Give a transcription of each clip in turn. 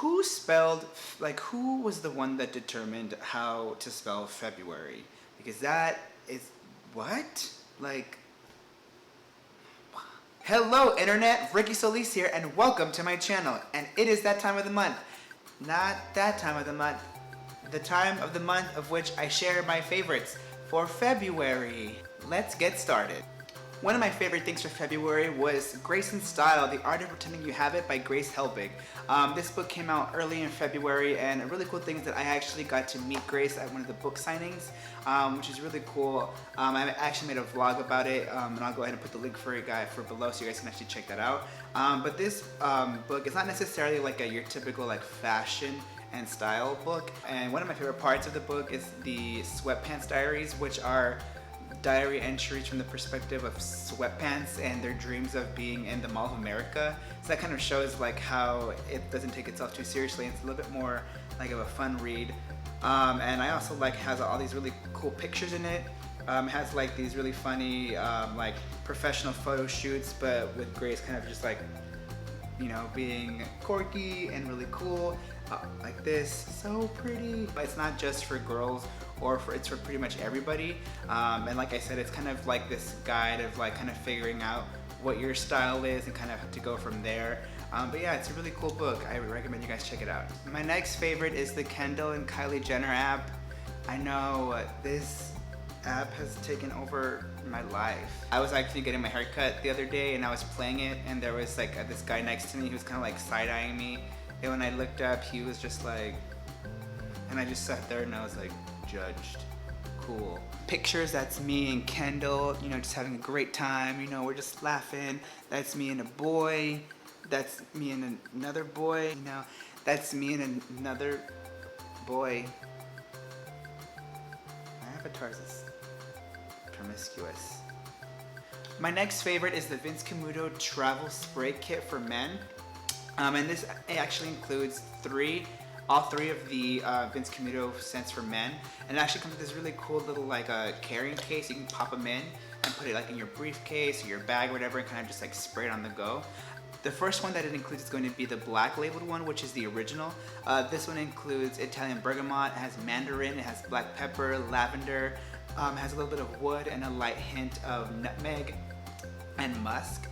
who spelled, like, who was the one that determined how to spell February? Because that is, what? Like, hello internet, Ricky Solis here, and welcome to my channel. And it is that time of the month. Not that time of the month. The time of the month of which I share my favorites for February. Let's get started. One of my favorite things for February was Grace in Style, The Art of Pretending You Have It by Grace Helbig. This book came out early in February, and a really cool thing is that I actually got to meet Grace at one of the book signings, which is really cool. I actually made a vlog about it, and I'll go ahead and put the link for you guys for below so you guys can actually check that out. But this book is not necessarily like your typical like fashion and style book, and one of my favorite parts of the book is the Sweatpants Diaries, which are diary entries from the perspective of sweatpants and their dreams of being in the Mall of America. So that kind of shows like how it doesn't take itself too seriously, and it's a little bit more like of a fun read. And I also like has all these really cool pictures in it. It has like these really funny like professional photo shoots, but with Grace kind of just like, you know, being quirky and really cool, like this. So pretty. But it's not just for girls, it's for pretty much everybody. And like I said, it's kind of like this guide of like kind of figuring out what your style is and kind of to go from there. But yeah, it's a really cool book. I would recommend you guys check it out. My next favorite is the Kendall and Kylie Jenner app. I know this app has taken over my life. I was actually getting my hair cut the other day and I was playing it, and there was like this guy next to me who was kind of like side-eyeing me, and when I looked up he was just like, and I just sat there and I was like, judged. Cool. Pictures, that's me and Kendall, you know, just having a great time, you know, we're just laughing. That's me and a boy. That's me and another boy, you know. That's me and another boy. My avatar's is promiscuous. My next favorite is the Vince Camuto Travel Spray Kit for Men. And this actually includes all three of the Vince Camuto scents for men, and it actually comes with this really cool little like carrying case. You can pop them in and put it like in your briefcase or your bag or whatever, and kind of just like spray it on the go. The first one that it includes is going to be the black labeled one, which is the original. This one includes Italian bergamot, it has mandarin, it has black pepper, lavender, has a little bit of wood and a light hint of nutmeg and musk.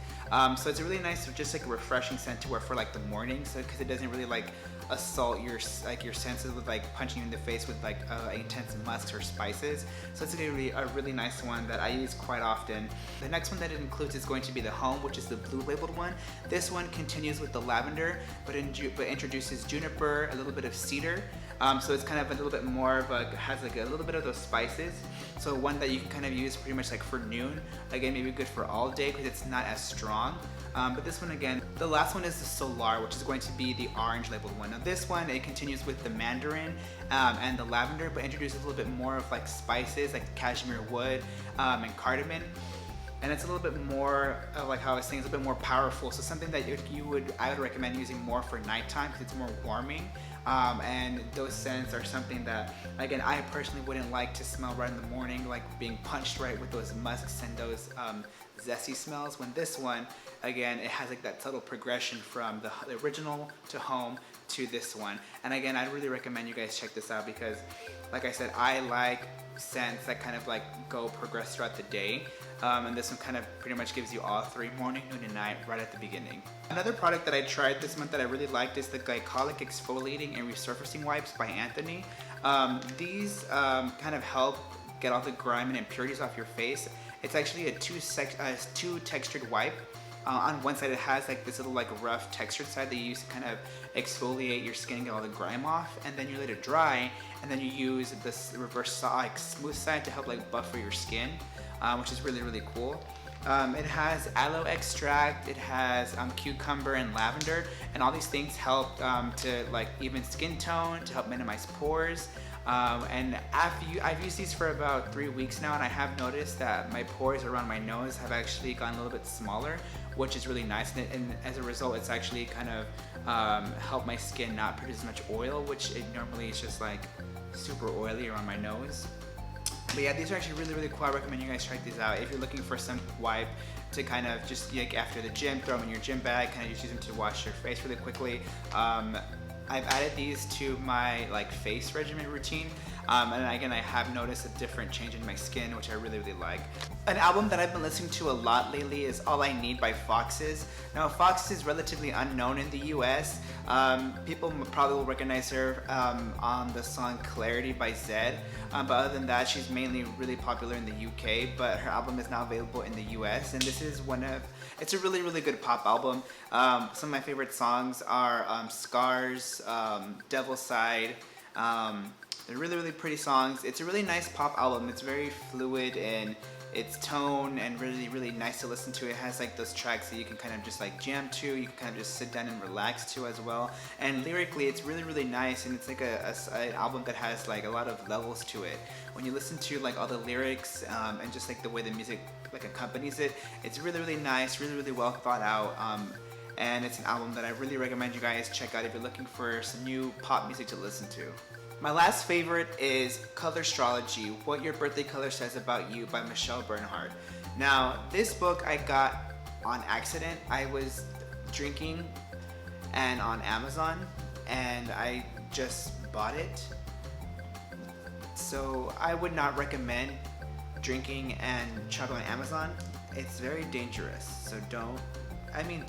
So it's a really nice, just like a refreshing scent to wear for like the morning, so because it doesn't really like assault your senses with like punching you in the face with like intense musks or spices. So it's a really nice one that I use quite often. The next one that it includes is going to be the Home, which is the blue labeled one. This one continues with the lavender, but introduces juniper, a little bit of cedar. So it's kind of a little bit more of has like a little bit of those spices. So one that you can kind of use pretty much like for noon. Again, maybe good for all day because it's not as strong. But this one again, the last one is the Solar, which is going to be the orange labeled one. Now this one, it continues with the mandarin and the lavender, but introduces a little bit more of like spices like cashmere wood and cardamom. And it's a little bit more of like how I was saying, it's a bit more powerful. So something that I would recommend using more for nighttime because it's more warming. And those scents are something that, again, I personally wouldn't like to smell right in the morning, like being punched right with those musks and those zesty smells. When this one, again, it has like that subtle progression from the original to Home to this one. And again, I really recommend you guys check this out because, like I said, I like scents that kind of like progress throughout the day. And this one kind of pretty much gives you all three, morning, noon, and night, right at the beginning. Another product that I tried this month that I really liked is the Glycolic Exfoliating and Resurfacing Wipes by Anthony. These kind of help get all the grime and impurities off your face. It's actually a two textured wipe. On one side it has like this little like rough textured side that you use to kind of exfoliate your skin and get all the grime off, and then you let it dry, and then you use this reverse like smooth side to help like buffer your skin, which is really cool. It has aloe extract, it has cucumber and lavender, and all these things help to like even skin tone, to help minimize pores. And I've used these for about 3 weeks now, and I have noticed that my pores around my nose have actually gotten a little bit smaller, which is really nice. And as a result, it's actually kind of helped my skin not produce as much oil, which it normally is just like super oily around my nose. But yeah, these are actually really cool. I recommend you guys try these out if you're looking for some wipe to kind of just like after the gym, throw them in your gym bag, kind of just use them to wash your face really quickly. I've added these to my like face regimen routine, and again, I have noticed a different change in my skin, which I really like. An album that I've been listening to a lot lately is All I Need by Foxes. Now, Foxes is relatively unknown in the US. People probably will recognize her on the song Clarity by Zedd, but other than that, she's mainly really popular in the UK, but her album is now available in the US, and this is it's a really good pop album. Some of my favorite songs are Scars, Devil's Side. They're really pretty songs. It's a really nice pop album. It's very fluid in its tone and really nice to listen to. It has like those tracks that you can kind of just like jam to, you can kind of just sit down and relax to as well. And lyrically, it's really nice, and it's like an album that has like a lot of levels to it. When you listen to like all the lyrics and just like the way the music like accompanies it, it's really nice, really well thought out. And it's an album that I really recommend you guys check out if you're looking for some new pop music to listen to. My last favorite is Colorstrology, What Your Birthday Color Says About You by Michelle Bernhardt. Now, this book I got on accident. I was drinking and on Amazon, and I just bought it. So I would not recommend drinking and shopping on Amazon. It's very dangerous, so do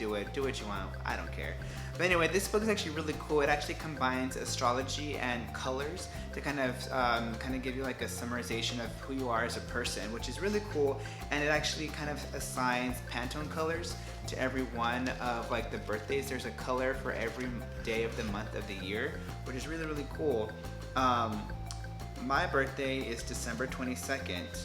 what you want, I don't care. But anyway, this book is actually really cool. It actually combines astrology and colors to kind of give you like a summarization of who you are as a person, which is really cool. And it actually kind of assigns Pantone colors to every one of like the birthdays. There's a color for every day of the month of the year, which is really cool. My birthday is December 22nd,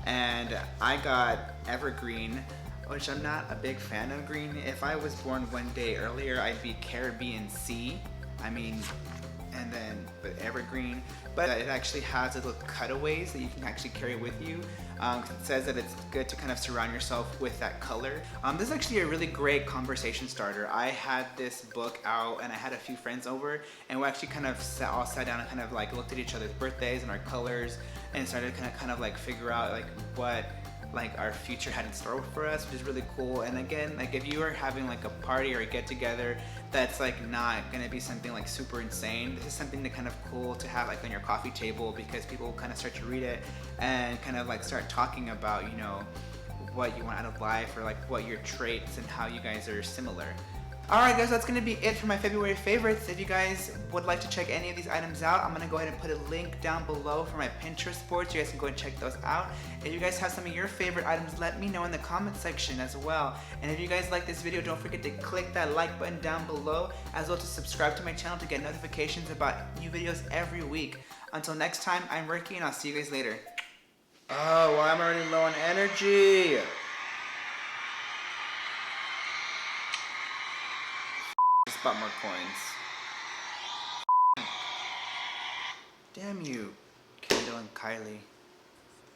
and I got Evergreen, which I'm not a big fan of green. If I was born one day earlier, I'd be Caribbean Sea. But Evergreen. But it actually has little cutaways that you can actually carry with you. It says that it's good to kind of surround yourself with that color. This is actually a really great conversation starter. I had this book out and I had a few friends over, and we actually kind of all sat down and kind of like looked at each other's birthdays and our colors and started to kind of like figure out like what like our future had in store for us, which is really cool. And again, like if you are having like a party or a get together that's like not gonna be something like super insane, this is something that kind of cool to have like on your coffee table, because people kind of start to read it and kind of like start talking about, you know, what you want out of life, or like what your traits and how you guys are similar. Alright guys, that's going to be it for my February favorites. If you guys would like to check any of these items out, I'm going to go ahead and put a link down below for my Pinterest boards. You guys can go and check those out. If you guys have some of your favorite items, let me know in the comment section as well. And if you guys like this video, don't forget to click that like button down below, as well as to subscribe to my channel to get notifications about new videos every week. Until next time, I'm Ricky, and I'll see you guys later. Oh, well, I'm already low on energy. Just bought more coins. Damn you, Kendall and Kylie.